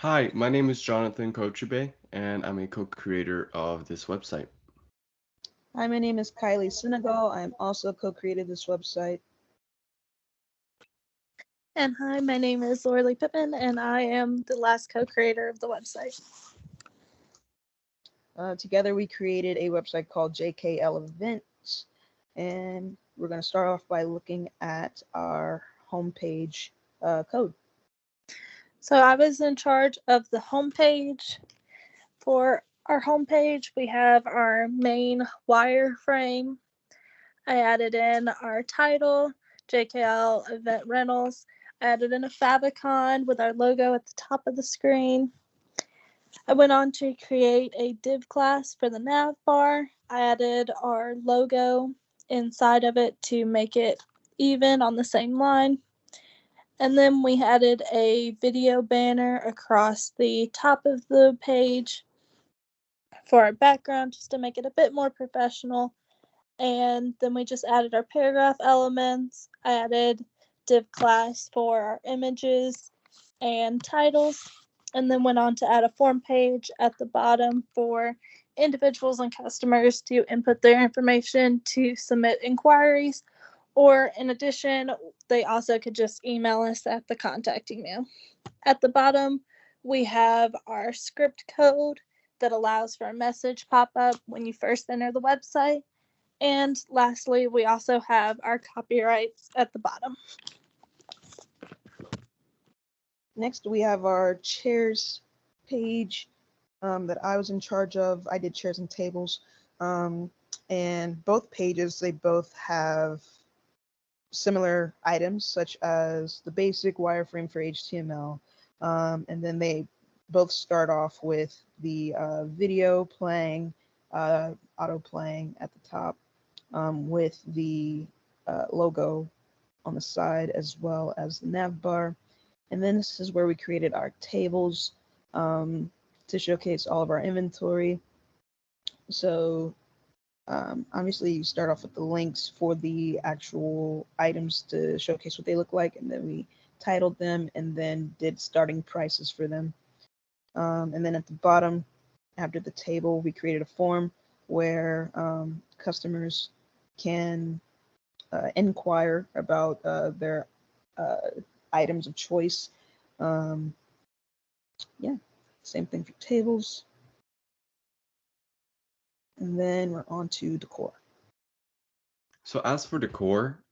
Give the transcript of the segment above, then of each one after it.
Hi, my name is Jonathan Kochube, and I'm a co-creator of this website. Hi, my name is Kylie Senegal. I'm also co-created this website. And hi, my name is Lauralea Pittman, and I am the last co-creator of the website. Together, we created a website called JKL Events, and we're going to start off by looking at our homepage code. So I was in charge of the homepage. For our homepage, we have our main wireframe. I added in our title, JKL Event Rentals. I added in a favicon with our logo at the top of the screen. I went on to create a div class for the nav bar. I added our logo inside of it to make it even on the same line. And then we added a video banner across the top of the page for our background just to make it a bit more professional. And then we just added our paragraph elements. I added div class for our images and titles, and then went on to add a form page at the bottom for individuals and customers to input their information to submit inquiries. Or in addition, they also could just email us at the contact email. At the bottom, we have our script code that allows for a message pop up when you first enter the website. And lastly, we also have our copyrights at the bottom. Next, we have our chairs page that I was in charge of. I did chairs and tables. And both pages, they both have similar items such as the basic wireframe for HTML. And then they both start off with the video playing, auto playing at the top, with the logo on the side as well as the nav bar. And then this is where we created our tables to showcase all of our inventory. So obviously, you start off with the links for the actual items to showcase what they look like, and then we titled them and then did starting prices for them. And then at the bottom, after the table, we created a form where customers can inquire about their uh, items of choice. Um, yeah, same thing for tables. And then we're on to decor. So as for decor,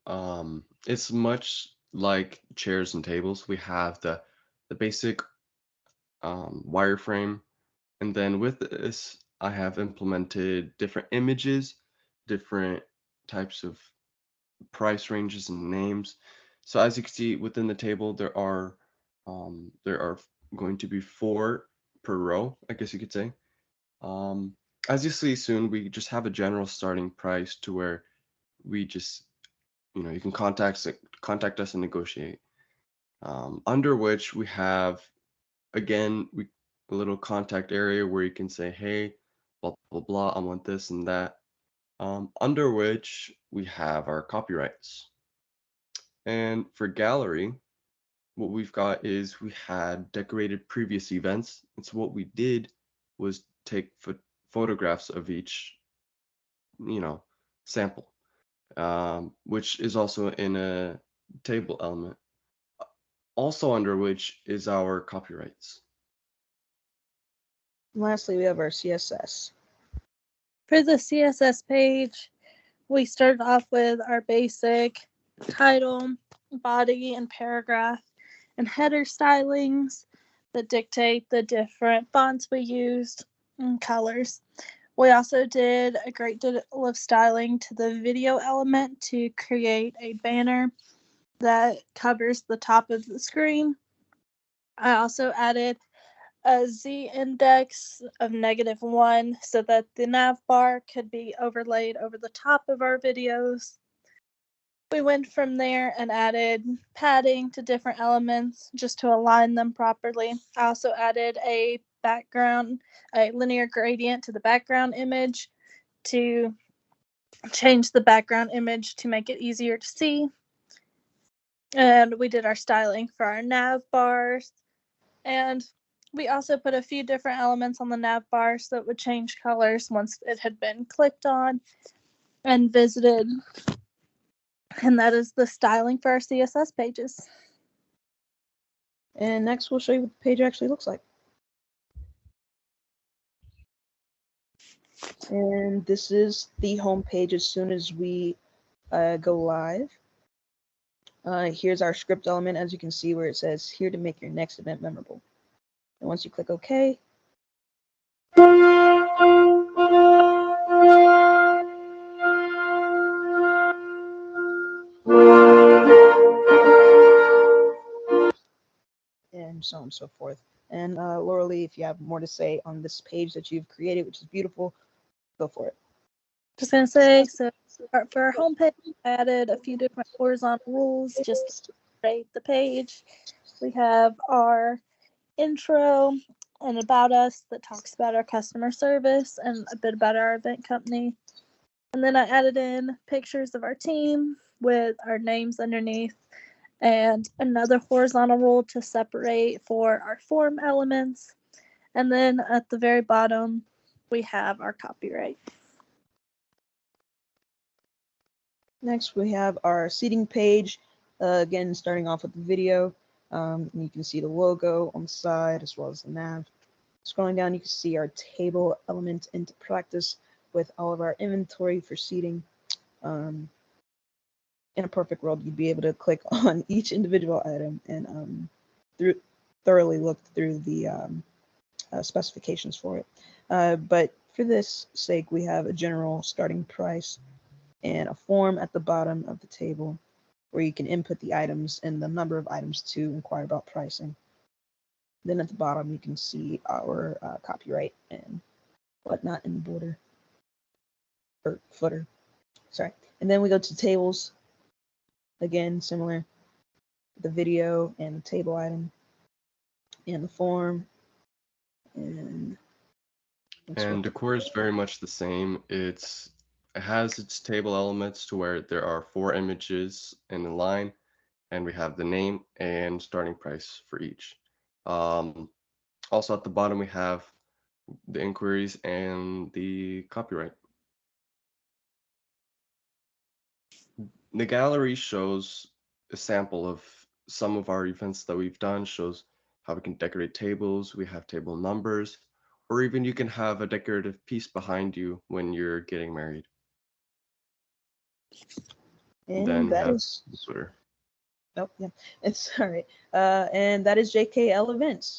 it's much like chairs and tables. We have the basic wireframe, and then with this, I have implemented different images, different types of price ranges and names. So as you can see within the table, there are going to be four per row, I guess you could say. Um, as you see soon, we just have a general starting price to where we just, you can contact us and negotiate. Under which we have again a little contact area where you can say, hey, blah blah blah, I want this and that. Under which we have our copyrights. And for gallery, what we've got is we had decorated previous events. And so what we did was take photographs of each, you know, sample, which is also in a table element. Also under which is our copyrights. And lastly, we have our CSS. For the CSS page, we started off with our basic title, body, and paragraph, and header stylings that dictate the different fonts we used and colors. We also did a great deal of styling to the video element to create a banner that covers the top of the screen. I also added a z index of -1 so that the nav bar could be overlaid over the top of our videos. We went from there and added padding to different elements just to align them properly. I also added a linear gradient to the background image to change the background image to make it easier to see. And we did our styling for our nav bars. And We also put a few different elements on the nav bar so it would change colors once it had been clicked on and visited. And that is the styling for our CSS pages. And next we'll show you what the page actually looks like. And this is the home page as soon as we go live. Here's our script element, as you can see, where it says here to make your next event memorable. And once you click OK, and so on and so forth. And Lauralea, if you have more to say on this page that you've created, which is beautiful, go for it. Just gonna say, so for our homepage, I added a few different horizontal rules just to create the page. We have our intro and about us that talks about our customer service and a bit about our event company. And then I added in pictures of our team with our names underneath and another horizontal rule to separate for our form elements. And then at the very bottom, we have our copyright. Next, we have our seating page. Again, starting off with the video. You can see the logo on the side as well as the nav. Scrolling down, you can see our table element into practice with all of our inventory for seating. In a perfect world, you'd be able to click on each individual item and thoroughly look through the specifications for it. But for this sake, we have a general starting price and a form at the bottom of the table where you can input the items and the number of items to inquire about pricing. Then at the bottom, you can see our copyright and whatnot in the border or footer. Sorry. And then we go to tables. Again, similar. The video and the table item and the form. And decor is very much the same. It has its table elements to where there are 4 images in a line, and we have the name and starting price for each. Also at the bottom, we have the inquiries and the copyright. The gallery shows a sample of some of our events that we've done, shows how we can decorate tables, we have table numbers, or even you can have a decorative piece behind you when you're getting married. And then that we have is the footer. Oh, yeah, it's all right. And that is JKL events.